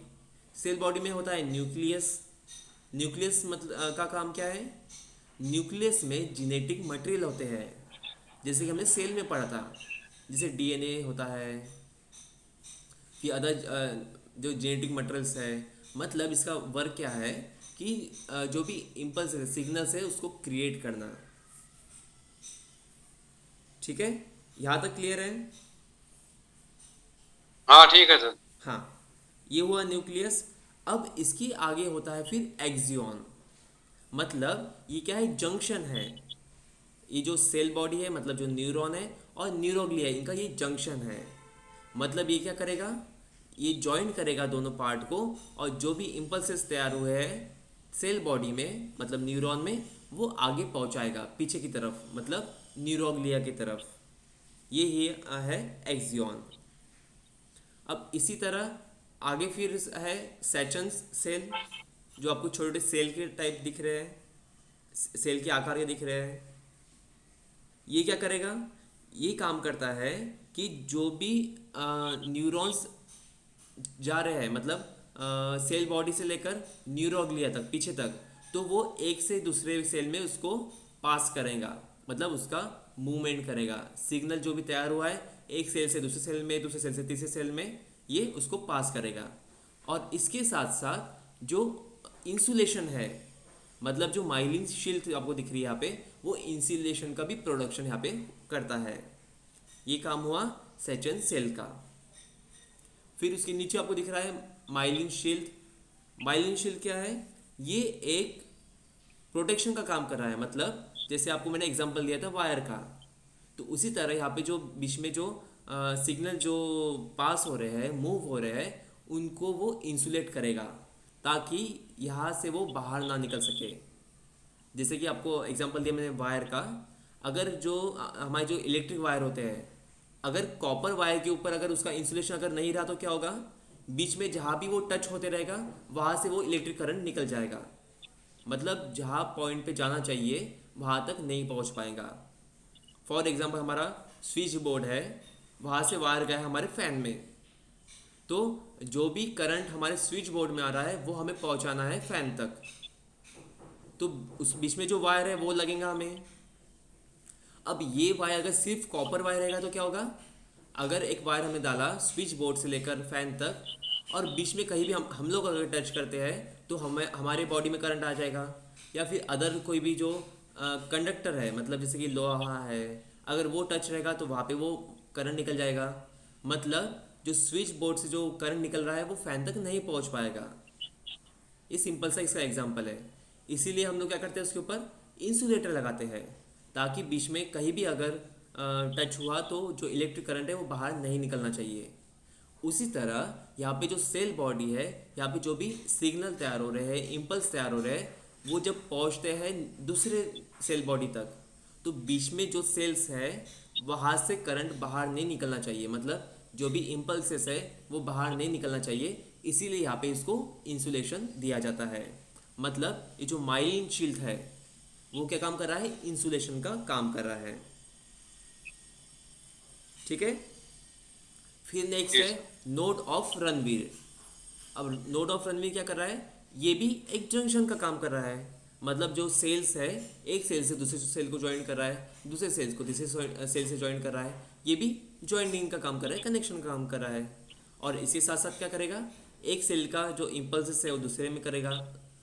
सेल बॉडी में होता है न्यूक्लियस। न्यूक्लियस मतलब का काम क्या है? न्यूक्लियस में जेनेटिक मटेरियल होते हैं, जैसे कि हमने सेल में पढ़ा था, जैसे डीएनए होता है, फिर अदर जो जेनेटिक मटेरियल्स है। मतलब इसका वर्क क्या है कि जो भी इम्पल्स है, सिग्नल्स है, उसको क्रिएट करना। ठीक है, यहाँ तक क्लियर है? हाँ ठीक है सर। हाँ, ये हुआ न्यूक्लियस। अब इसकी आगे होता है फिर एक्सियन। मतलब ये क्या है? जंक्शन है। ये जो सेल बॉडी है, मतलब जो न्यूरॉन है और न्यूरोग्लिया है, इनका ये जंक्शन है। मतलब ये क्या करेगा? ये ज्वाइन करेगा दोनों पार्ट को, और जो भी इम्पल्सेस तैयार हुए हैं सेल बॉडी में, मतलब न्यूरॉन में, वो आगे पहुंचाएगा पीछे की तरफ, मतलब न्यूरोग्लिया की तरफ। ये ही है एक्सियन। अब इसी तरह आगे फिर है सेचन्स सेल, जो आपको छोटे सेल के टाइप दिख रहे हैं, सेल के आकार के दिख रहे हैं। ये क्या करेगा? ये काम करता है कि जो भी न्यूरॉन्स जा रहे हैं, मतलब सेल बॉडी से लेकर न्यूरोग्लिया तक, पीछे तक, तो वो एक से दूसरे सेल में उसको पास करेगा, मतलब उसका मूवमेंट करेगा। सिग्नल जो भी तैयार हुआ है एक सेल से दूसरे सेल में, दूसरे सेल से तीसरे सेल में, ये उसको पास करेगा। और इसके साथ साथ जो इंसुलेशन है, मतलब जो माइलिन शील्ड आपको दिख रही है यहाँ पे, वो इंसुलेशन का भी प्रोडक्शन यहाँ पे करता है। ये काम हुआ सेचन सेल का। फिर उसके नीचे आपको दिख रहा है माइलिन शील्ड। माइलिन शील्ड क्या है? ये एक प्रोटेक्शन का काम कर रहा है। मतलब जैसे आपको मैंने एग्जांपल दिया था वायर का, तो उसी तरह यहाँ पे जो बीच में जो सिग्नल जो पास हो रहे हैं, मूव हो रहे हैं, उनको वो इंसुलेट करेगा, ताकि यहाँ से वो बाहर ना निकल सके। जैसे कि आपको एग्जांपल दिया मैंने वायर का, अगर जो हमारे जो इलेक्ट्रिक वायर होते हैं, अगर कॉपर वायर के ऊपर अगर उसका इंसुलेशन अगर नहीं रहा तो क्या होगा? बीच में जहाँ भी वो टच होते रहेगा वहाँ से वो इलेक्ट्रिक करंट निकल जाएगा, मतलब जहाँ पॉइंट पे जाना चाहिए वहाँ तक नहीं पहुँच पाएगा। फॉर एग्जांपल हमारा स्विच बोर्ड है, वहाँ से वायर गया है हमारे फैन में, तो जो भी करंट हमारे स्विच बोर्ड में आ रहा है वो हमें पहुँचाना है फैन तक, तो उस बीच में जो वायर है वो लगेगा हमें। अब ये वायर अगर सिर्फ कॉपर वायर रहेगा तो क्या होगा? अगर एक वायर हमने डाला स्विच बोर्ड से लेकर फैन तक, और बीच में कहीं भी हम लोग अगर टच करते हैं तो हमें हमारे बॉडी में करंट आ जाएगा। या फिर अदर कोई भी जो कंडक्टर है, मतलब जैसे कि लोहा है, अगर वो टच रहेगा तो वहाँ पे वो करंट निकल जाएगा। मतलब जो स्विच बोर्ड से जो करंट निकल रहा है वो फैन तक नहीं पहुँच पाएगा। ये सिंपल सा इसका एग्जाम्पल है। इसीलिए हम लोग क्या करते हैं, उसके ऊपर इंसुलेटर लगाते हैं, ताकि बीच में कहीं भी अगर टच हुआ तो जो इलेक्ट्रिक करंट है वो बाहर नहीं निकलना चाहिए। उसी तरह यहाँ पे जो सेल बॉडी है, यहाँ पे जो भी सिग्नल तैयार हो रहे हैं, इम्पल्स तैयार हो रहे हैं, वो जब पहुँचते हैं दूसरे सेल बॉडी तक, तो बीच में जो सेल्स है वहाँ से करंट बाहर नहीं निकलना चाहिए, मतलब जो भी इम्पल्सेस है वो बाहर नहीं निकलना चाहिए। इसीलिए यहाँ पे इसको इंसुलेशन दिया जाता है। मतलब ये जो माइलिन शील्ड है वो क्या काम कर रहा है? इंसुलेशन का काम कर रहा है। ठीक है, फिर नेक्स्ट है नोड ऑफ रणवीर। अब नोड ऑफ रणवीर क्या कर रहा है? ये भी एक जंक्शन का काम कर रहा है। मतलब जो सेल्स है, एक सेल से दूसरे सेल को ज्वाइन कर रहा है, दूसरे सेल्स को तीसरे सेल से ज्वाइन कर रहा है, ये भी ज्वाइनिंग का काम कर रहा है, कनेक्शन का काम कर रहा है। और इसके साथ साथ क्या करेगा, एक सेल का जो इम्पल्स है वो दूसरे में करेगा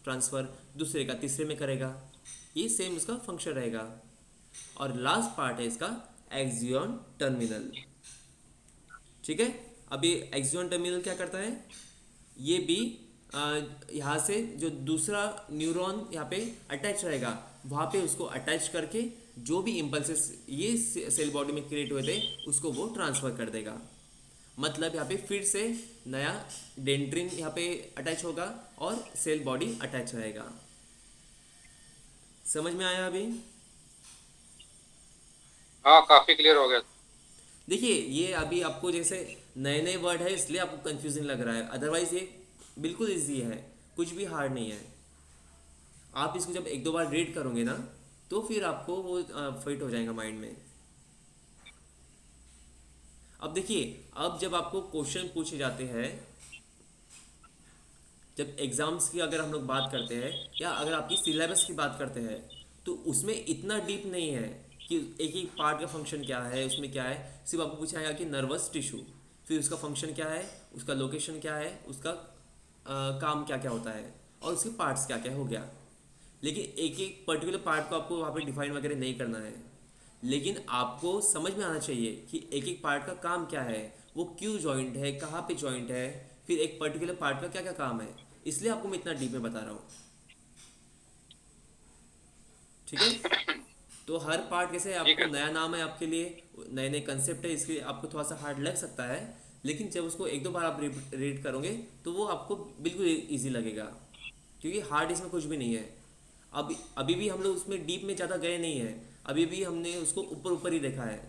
ट्रांसफ़र, दूसरे का तीसरे में करेगा, ये सेम उसका फंक्शन रहेगा। और लास्ट पार्ट है इसका एक्सियन टर्मिनल। ठीक है, अब ये एक्सियन टर्मिनल क्या करता है, ये भी यहाँ से जो दूसरा न्यूरॉन यहाँ पे अटैच रहेगा, वहाँ पे उसको अटैच करके जो भी इम्पल्सेस ये सेल बॉडी में क्रिएट हुए थे उसको वो ट्रांसफ़र कर देगा। मतलब यहाँ पे फिर से नया डेंड्रिन यहाँ पे अटैच होगा और सेल बॉडी अटैच रहेगा। समझ में आया अभी? हाँ, काफी क्लियर हो गया। देखिए ये अभी आपको जैसे नए नए वर्ड है इसलिए आपको कंफ्यूजन लग रहा है, अदरवाइज ये बिल्कुल इजी है, कुछ भी हार्ड नहीं है। आप इसको जब एक दो बार रीड करोगे ना तो फिर आपको वो फिट हो जाएगा माइंड में। अब देखिए, अब जब आपको क्वेश्चन पूछे जाते हैं, जब एग्जाम्स की अगर हम लोग बात करते हैं या अगर आपकी सिलेबस की बात करते हैं, तो उसमें इतना डीप नहीं है कि एक एक पार्ट का फंक्शन क्या है, उसमें क्या है। सिर्फ आपको पूछा है कि नर्वस टिश्यू, फिर उसका फंक्शन क्या है, उसका लोकेशन क्या है, उसका काम क्या क्या होता है, और उसके पार्ट्स क्या क्या हो गया। लेकिन एक एक पर्टिकुलर पार्ट को आपको वहाँ पे डिफाइन वगैरह नहीं करना है, लेकिन आपको समझ में आना चाहिए कि एक एक पार्ट का काम क्या है, वो क्यों जॉइंट है, कहाँ पे जॉइंट है, फिर एक पर्टिकुलर पार्ट का क्या क्या काम है। इसलिए आपको मैं इतना डीप में बता रहा हूँ। ठीक है, तो हर पार्ट कैसे ठीक आपको है। नया नाम है आपके लिए, नए नए कंसेप्ट है, इसलिए आपको थोड़ा सा हार्ड लग सकता है। लेकिन जब उसको एक दो बार आप रीड करोगे तो वो आपको बिल्कुल इजी लगेगा, क्योंकि हार्ड इसमें कुछ भी नहीं है। अब अभी भी हम लोग उसमें डीप में ज़्यादा गए नहीं हैं, अभी भी हमने उसको ऊपर ऊपर ही देखा है।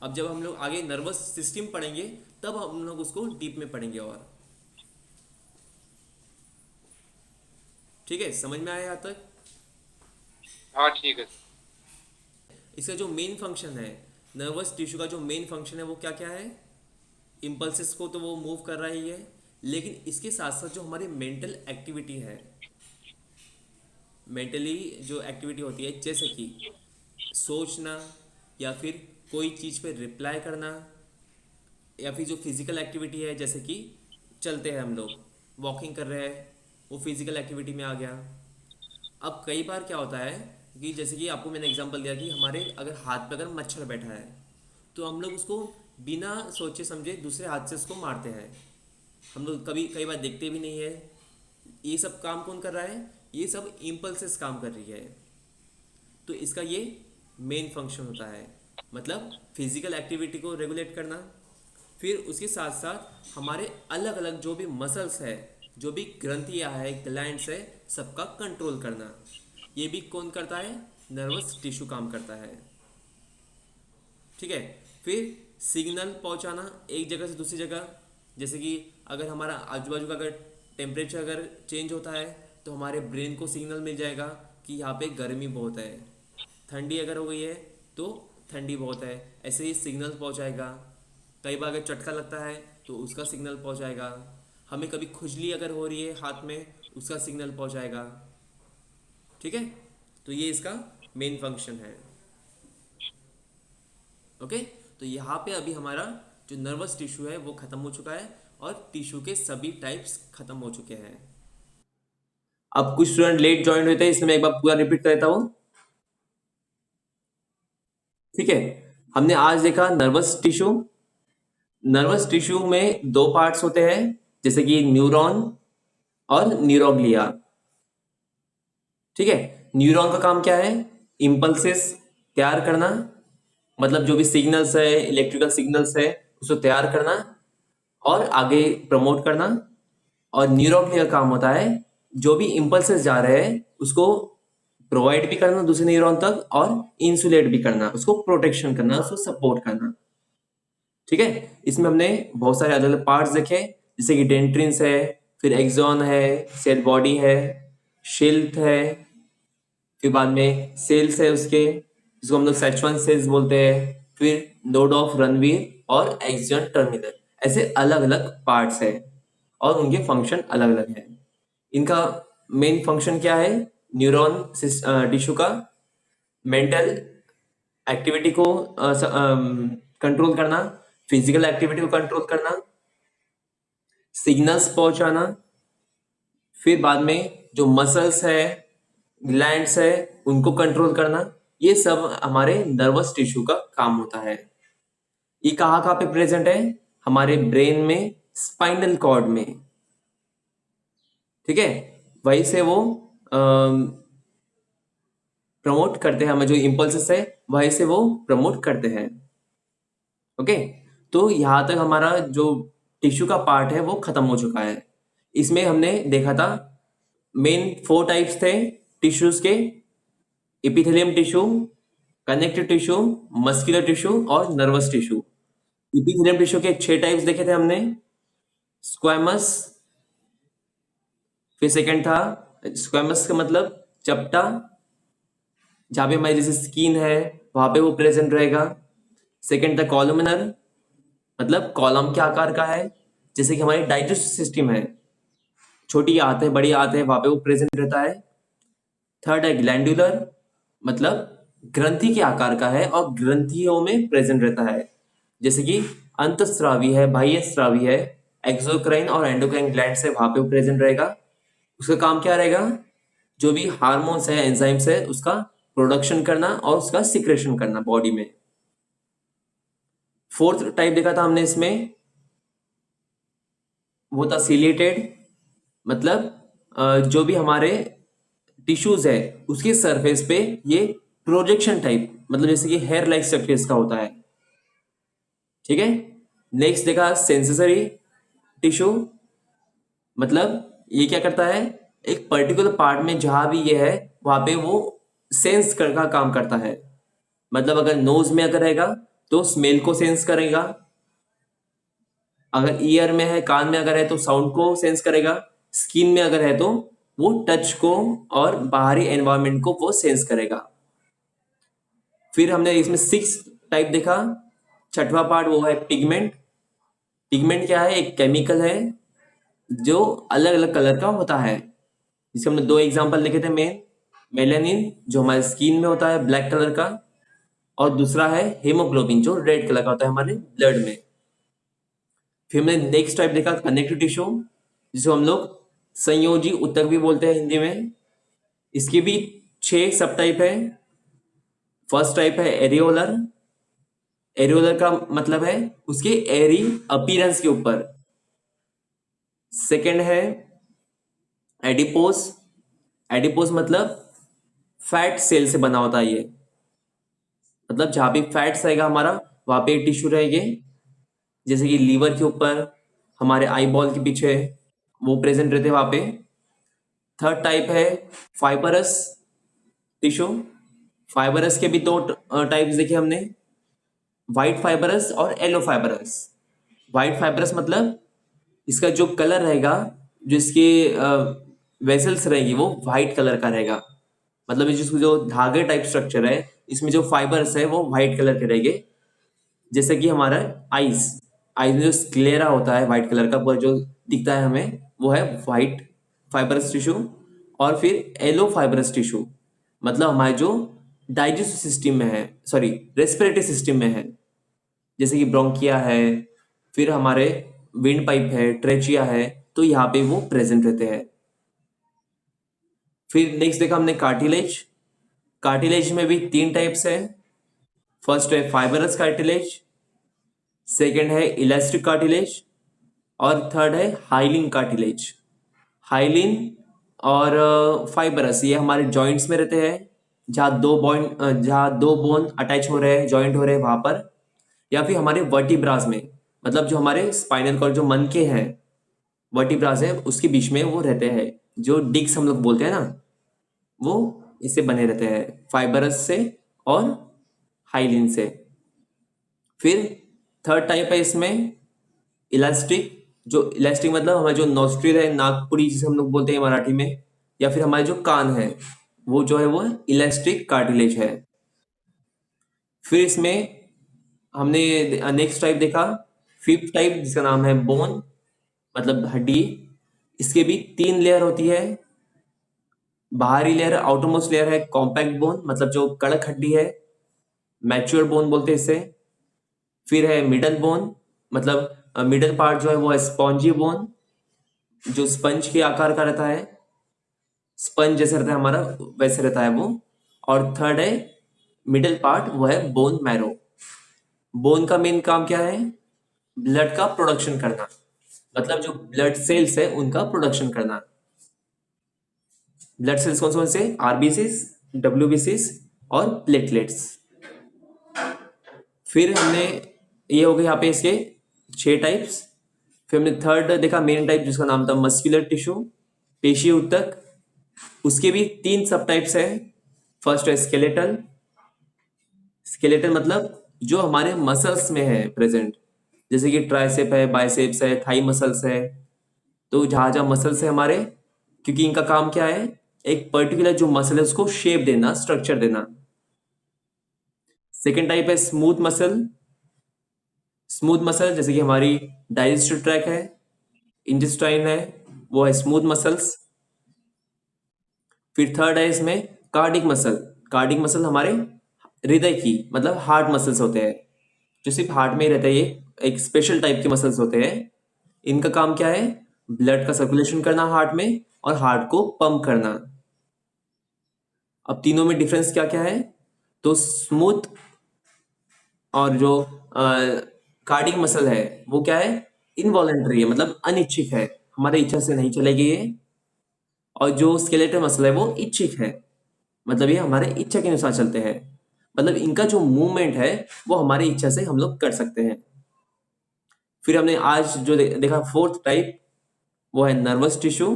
अब जब हम लोग आगे नर्वस सिस्टम पढ़ेंगे तब हम लोग उसको डीप में पढ़ेंगे। और ठीक है, समझ में आया यहाँ तक? हाँ, ठीक है। इसका जो मेन फंक्शन है, नर्वस टिश्यू का जो मेन फंक्शन है वो क्या क्या है, इम्पल्सेस को तो वो मूव कर रहा ही है, लेकिन इसके साथ साथ जो हमारी मेंटल एक्टिविटी है, मेंटली जो एक्टिविटी होती है, जैसे कि सोचना या फिर कोई चीज़ पे रिप्लाई करना, या फिर जो फिजिकल एक्टिविटी है जैसे कि चलते हैं हम लोग, वॉकिंग कर रहे हैं, वो फिजिकल एक्टिविटी में आ गया। अब कई बार क्या होता है कि जैसे कि आपको मैंने एग्जांपल दिया कि हमारे अगर हाथ पे अगर मच्छर बैठा है तो हम लोग उसको बिना सोचे समझे दूसरे हाथ से उसको मारते हैं। हम लोग कभी कई बार देखते भी नहीं है। ये सब काम कौन कर रहा है, ये सब इम्पल्सेस काम कर रही है। तो इसका ये मेन फंक्शन होता है, मतलब फिजिकल एक्टिविटी को रेगुलेट करना। फिर उसके साथ साथ हमारे अलग अलग जो भी मसल्स है, जो भी ग्रंथियाँ है, ग्लैंड्स है, सबका कंट्रोल करना। ये भी कौन करता है, नर्वस टिश्यू काम करता है। ठीक है, फिर सिग्नल पहुंचाना एक जगह से दूसरी जगह, जैसे कि अगर हमारा आजू बाजू का अगर टेम्परेचर अगर चेंज होता है तो हमारे ब्रेन को सिग्नल मिल जाएगा कि यहाँ पे गर्मी बहुत है। ठंडी अगर हो गई है तो ठंडी बहुत है, ऐसे ही सिग्नल पहुंचाएगा। कई बार अगर चटका लगता है तो उसका सिग्नल पहुंचाएगा। हमें कभी खुजली अगर हो रही है हाथ में, उसका सिग्नल पहुंचाएगा। ठीक है, तो ये इसका मेन फंक्शन है। ओके, तो यहाँ पे अभी हमारा जो नर्वस टिश्यू है वो खत्म हो चुका है और टिश्यू के सभी टाइप्स खत्म हो चुके हैं। अब कुछ स्टूडेंट लेट ज्वाइन हुए थे, इसलिए मैं एक बार पूरा रिपीट करता हूँ। ठीक है, हमने आज देखा नर्वस टिश्यू। नर्वस टिश्यू में दो पार्ट्स होते हैं, जैसे कि न्यूरॉन और न्यूरोग्लिया। ठीक है, न्यूरॉन का काम क्या है, इम्पल्सेस तैयार करना, मतलब जो भी सिग्नल्स है, इलेक्ट्रिकल सिग्नल्स है, उसको तैयार करना और आगे प्रमोट करना। और न्यूरोग्लिया का काम होता है जो भी इम्पल्सेस जा रहे हैं उसको प्रोवाइड भी करना दूसरे न्यूरॉन तक, और इंसुलेट भी करना, उसको प्रोटेक्शन करना, उसको सपोर्ट करना। ठीक है, इसमें हमने बहुत सारे अलग अलग पार्ट्स देखे, जैसे कि डेंट्रिन्स है, फिर एक्सॉन है, सेल बॉडी है, शिल्थ है, फिर बाद में सेल्स है उसके, जिसको हम लोग सेचुअन सेल्स बोलते हैं, फिर नोड ऑफ रनवीर और एक्सियन टर्मिनल। ऐसे अलग अलग पार्ट्स है और उनके फंक्शन अलग अलग है। इनका मेन फंक्शन क्या है, न्यूरॉन टिश्यू का मेंटल एक्टिविटी को कंट्रोल करना, फिजिकल एक्टिविटी को कंट्रोल करना, सिग्नल्स पहुंचाना, फिर बाद में जो मसल्स है, ग्लैंड्स है, उनको कंट्रोल करना, ये सब हमारे नर्वस टिश्यू का काम होता है। ये कहाँ पे प्रेजेंट है? हमारे ब्रेन में, स्पाइनल कॉर्ड में। ठीक है, वहीं से वो प्रमोट करते हैं, हमें जो इम्पल्सेस है वहीं से वो प्रमोट करते हैं। ओके, तो यहाँ तक हमारा जो टिश्यू का पार्ट है वो खत्म हो चुका है। इसमें हमने देखा था मेन 4 टाइप्स थे टिश्यूज के: epithelium tissue, connective tissue, muscular tissue और नर्वस टिश्यू। एपिथेलियम टिश्यू के 6 टाइप्स देखे थे हमने: स्क्वैमस, फिर सेकंड था स्क्वैमस का मतलब चपटा, जहाँ पे हमारी जैसे स्किन है वहां पे वो प्रेजेंट रहेगा। सेकंड था कॉलमनर, मतलब कॉलम के आकार का है, जैसे कि हमारी डाइजेस्टिव सिस्टम है, छोटी आंत है, बड़ी आंत है, वहां पे वो प्रेजेंट रहता है। थर्ड है ग्लैंडुलर, मतलब ग्रंथि के आकार का है और ग्रंथियों में प्रेजेंट रहता है, जैसे कि अंतस्रावी है, बाह्यस्रावी है, एक्सोक्राइन और एंडोक्राइन ग्लैंड है, वहां पे वो प्रेजेंट रहेगा। उसका काम क्या रहेगा? जो भी हार्मोन्स है, एंजाइम्स है, उसका प्रोडक्शन करना और उसका सिक्रेशन करना बॉडी में। फोर्थ टाइप देखा था हमने इसमें, वो था सिलिएटेड, मतलब जो भी हमारे टिश्यूज है उसके सरफेस पे ये प्रोजेक्शन टाइप, मतलब जैसे कि हेयर लाइक स्ट्रक्चर का होता है। ठीक है, नेक्स्ट देखा सेंसरी टिश्यू, मतलब ये क्या करता है, एक पर्टिकुलर पार्ट में जहां भी ये है वहां पे वो सेंस कर का काम करता है। मतलब अगर नोज में अगर रहेगा तो स्मेल को सेंस करेगा, अगर ईयर में है, कान में अगर है तो साउंड को सेंस करेगा, स्किन में अगर है तो वो टच को और बाहरी एनवायरनमेंट को वो सेंस करेगा। फिर हमने इसमें 6 टाइप देखा। छठवां पार्ट वो है पिगमेंट। पिगमेंट क्या है? एक केमिकल है जो अलग अलग कलर का होता है, जिसे हमने 2 एग्जांपल लिखे थे मेन: मेलानिन जो हमारे स्किन में होता है ब्लैक कलर का, और दूसरा है हेमोग्लोबिन जो रेड कलर का होता है हमारे ब्लड में। फिर हमने नेक्स्ट टाइप देखा कनेक्टिव टिश्यू, जिसको हम लोग संयोजी ऊतक भी बोलते हैं हिंदी में। इसके भी 6 सब टाइप है। फर्स्ट टाइप है एरियोलर। एरियोलर का मतलब है उसके एरी अपीयरेंस के ऊपर। सेकंड है एडिपोस। एडिपोस मतलब फैट सेल से बना होता है ये, मतलब जहां भी फैट्स रहेगा हमारा वहां पे टिश्यू रहेंगे, जैसे कि लीवर के ऊपर, हमारे आई बॉल के पीछे वो प्रेजेंट रहते हैं वहां पे। थर्ड टाइप है फाइबरस टिश्यू। फाइबरस के भी 2 टाइप्स देखे हमने: व्हाइट फाइबरस और येलो फाइबरस। व्हाइट फाइबरस मतलब इसका जो कलर रहेगा, जो इसके वेसल्स रहेगी वो व्हाइट कलर का रहेगा, मतलब ये जिसको जो धागे टाइप स्ट्रक्चर है इसमें जो फाइबर्स है वो व्हाइट कलर के रहेंगे। जैसे कि हमारा आइज, आइज में जो स्क्लेरा होता है व्हाइट कलर का, वो जो दिखता है हमें वो है व्हाइट फाइबरस टिश्यू। और फिर येलो फाइबरस टिश्यू, मतलब हमारे जो डाइजेस्टिव सिस्टम में है, सॉरी रेस्पिरेटरी सिस्टम में है, जैसे कि ब्रोंकिया है, फिर हमारे विंड पाइप है, ट्रेचिया है, तो यहाँ पे वो प्रेजेंट रहते हैं। फिर नेक्स्ट देखा हमने कार्टिलेज। कार्टिलेज में भी 3 टाइप्स है। फर्स्ट है फाइबरस कार्टिलेज, सेकंड है इलास्टिक कार्टिलेज, और थर्ड है हाइलिन कार्टिलेज। हाइलिन और फाइबरस ये हमारे जॉइंट्स में रहते हैं, जहाँ दो बोन अटैच हो रहे हैं, जॉइंट हो रहे हैं वहां पर, या फिर हमारे वर्टिब्रास में, मतलब जो हमारे स्पाइनल कॉर्ड जो मन के हैं, वर्टिब्रास है उसके बीच में वो रहते हैं, जो डिस्क हम लोग बोलते हैं ना, वो इससे बने रहते हैं, फाइबरस से और हाइलिन से। फिर थर्ड टाइप है इसमें इलास्टिक। जो इलास्टिक मतलब हमारे जो नॉस्ट्रिल है, नाकपुरी जिसे हम लोग बोलते हैं मराठी में, या फिर हमारे जो कान है वो जो है वो इलास्टिक कार्टिलेज है। फिर इसमें हमने नेक्स्ट टाइप देखा, फिफ्थ टाइप, जिसका नाम है बोन, मतलब हड्डी। इसके भी 3 लेयर होती है। बाहरी लेयर, आउटरमोस्ट लेयर है कॉम्पैक्ट बोन, मतलब जो कड़क हड्डी है, मैच्योर बोन बोलते हैं इसे। फिर है मिडल बोन, मतलब मिडल पार्ट जो है वो है स्पॉन्जी बोन, जो स्पंज के आकार का रहता है, स्पंज जैसा रहता है हमारा, वैसे रहता है वो। और थर्ड है मिडल पार्ट, वो है बोन मैरो। बोन का मेन काम क्या है? ब्लड का प्रोडक्शन करना, मतलब जो ब्लड सेल्स है उनका प्रोडक्शन करना। ब्लड सेल्स कौन कौन से? आरबीसीस, डब्ल्यूबीसीस और प्लेटलेट्स। फिर हमने, ये हो गए यहाँ पे इसके 6 टाइप्स। फिर हमने थर्ड देखा मेन टाइप, जिसका नाम था मस्कुलर टिश्यू, पेशी ऊतक। उसके भी 3 सब टाइप्स है। फर्स्ट है स्केलेटल। स्केलेटल मतलब जो हमारे मसल्स में है प्रेजेंट, जैसे कि ट्राइसेप है, बाइसेप्स है, थाई मसल्स है। तो जहां जहां मसल्स है हमारे, क्योंकि इनका काम क्या है, एक पर्टिकुलर जो मसल है उसको शेप देना, स्ट्रक्चर देना। सेकेंड टाइप है स्मूथ मसल। स्मूथ मसल जैसे कि हमारी डाइजेस्टिव ट्रैक है, इंटेस्टाइन है, वो है स्मूथ मसल्स। फिर थर्ड है इसमें कार्डिक मसल। कार्डिक मसल हमारे हृदय की, मतलब हार्ट मसल्स होते हैं, जो सिर्फ हार्ट में ही रहता है। ये एक स्पेशल टाइप के मसल्स होते हैं। इनका काम क्या है? ब्लड का सर्कुलेशन करना हार्ट में, और हार्ट को पंप करना। अब तीनों में डिफरेंस क्या क्या है? तो स्मूथ और जो कार्डिक मसल है वो क्या है? इनवॉलेंट्री है, मतलब अनिच्छिक है, हमारे इच्छा से नहीं चलेगी ये। और जो स्केलेटल मसल है वो इच्छिक है, मतलब ये हमारे इच्छा के अनुसार चलते हैं। मतलब इनका जो मूवमेंट है वो हमारी इच्छा से हम लोग कर सकते हैं। फिर हमने आज जो देखा फोर्थ टाइप, वो है नर्वस टिश्यू।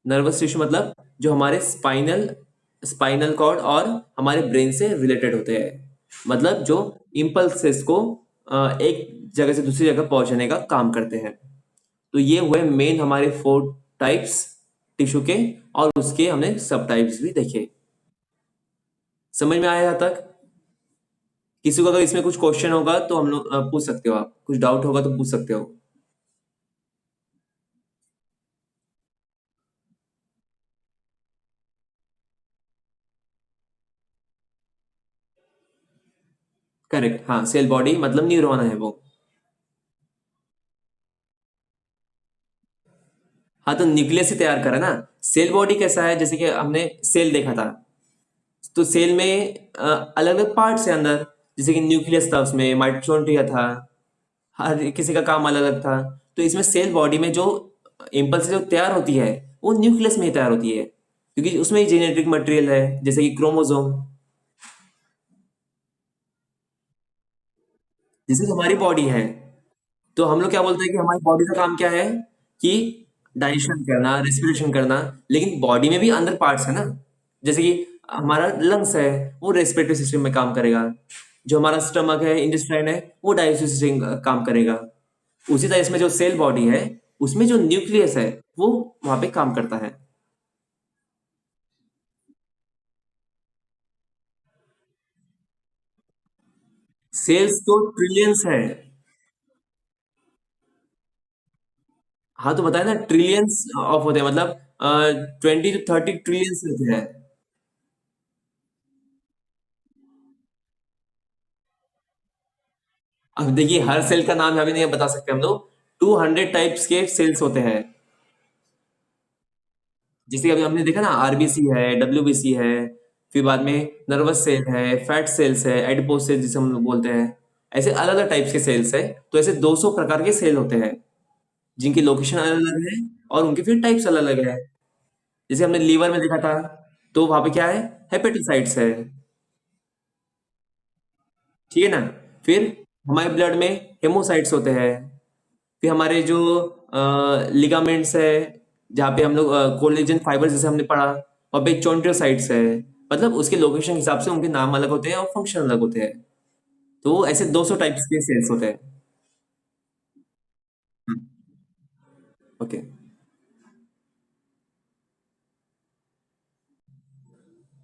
नर्वस टिश्यू मतलब जो हमारे स्पाइनल स्पाइनल कॉर्ड और हमारे ब्रेन से रिलेटेड होते हैं, मतलब जो इम्पल्सेस को एक जगह से दूसरी जगह पहुंचाने का काम करते हैं। तो ये हुए मेन हमारे 4 टाइप्स टिश्यू के, और उसके हमने सब टाइप्स भी देखे। समझ में आया यहाँ तक? किसी को अगर इसमें कुछ क्वेश्चन होगा तो हम लोग पूछ सकते हो, आप कुछ डाउट होगा तो पूछ सकते हो। करेक्ट, हाँ, सेल बॉडी मतलब न्यूरॉन है वो। हाँ, तो न्यूक्लियस ही तैयार करा ना। सेल बॉडी कैसा है? जैसे कि हमने सेल देखा था, तो सेल में अलग अलग पार्ट्स है अंदर। जैसे कि न्यूक्लियस था, उसमें माइटोचोन्ड्रिया था, हर किसी का काम अलग अलग था। तो इसमें सेल बॉडी में जो इम्पल्स जो तैयार होती है वो न्यूक्लियस में ही तैयार होती है, क्योंकि उसमें ही जेनेटिक मटेरियल है, जैसे कि क्रोमोसोम। जैसे कि हमारी बॉडी है, तो हम लोग क्या बोलते हैं कि हमारी बॉडी का काम क्या है? कि डाइजेशन करना, रेस्पिरेशन करना। लेकिन बॉडी में भी अंदर पार्ट्स है ना, जैसे कि हमारा लंग्स है, वो रेस्पिरेटरी सिस्टम में काम करेगा। जो हमारा स्टमक है, इंटेस्टाइन है, वो डाइजेस्टिव सिस्टम का काम करेगा। उसी तरह इसमें जो सेल बॉडी है, उसमें जो न्यूक्लियस है वो वहां पे काम करता है। सेल्स तो ट्रिलियंस है। हाँ, तो बताया ना, ट्रिलियंस ऑफ होते हैं, मतलब 20 to 30 ट्रिलियंस होते हैं। अब देखिए, हर सेल का नाम अभी नहीं बता सकते हम लोग। 200 टाइप्स के सेल्स होते हैं। जैसे कि अभी हमने देखा ना, आरबीसी है, डब्ल्यूबीसी है, फिर बाद में नर्वस सेल है, फैट सेल्स है, एडिपोज सेल जिसे हम लोग बोलते हैं। ऐसे अलग अलग टाइप्स के सेल्स है। तो ऐसे 200 प्रकार के सेल होते हैं, जिनकी लोकेशन अलग अलग है, और उनके फिर टाइप्स अलग अलग है। जैसे हमने लीवर में देखा था, तो वहां पे क्या है? हेपेटोसाइट्स है। ठीक है ना? फिर हमारे ब्लड में हेमोसाइट्स होते हैं। फिर हमारे जो लिगामेंट्स है, जहाँ पे हम लोग कोलेजन फाइबर जैसे हमने पढ़ा, वहाँ पे चोंड्रोसाइट्स है। मतलब उसके लोकेशन के हिसाब से उनके नाम अलग होते हैं और फंक्शन अलग होते हैं। तो ऐसे 200 टाइप्स के सेल्स होते हैं। ओके।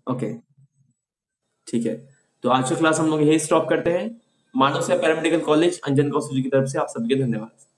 ओके, ठीक है। तो आज का क्लास हम लोग यही स्टॉप करते हैं। मानव सेवा पैरामेडिकल कॉलेज अंजन कौशल जी की तरफ से आप सबके धन्यवाद।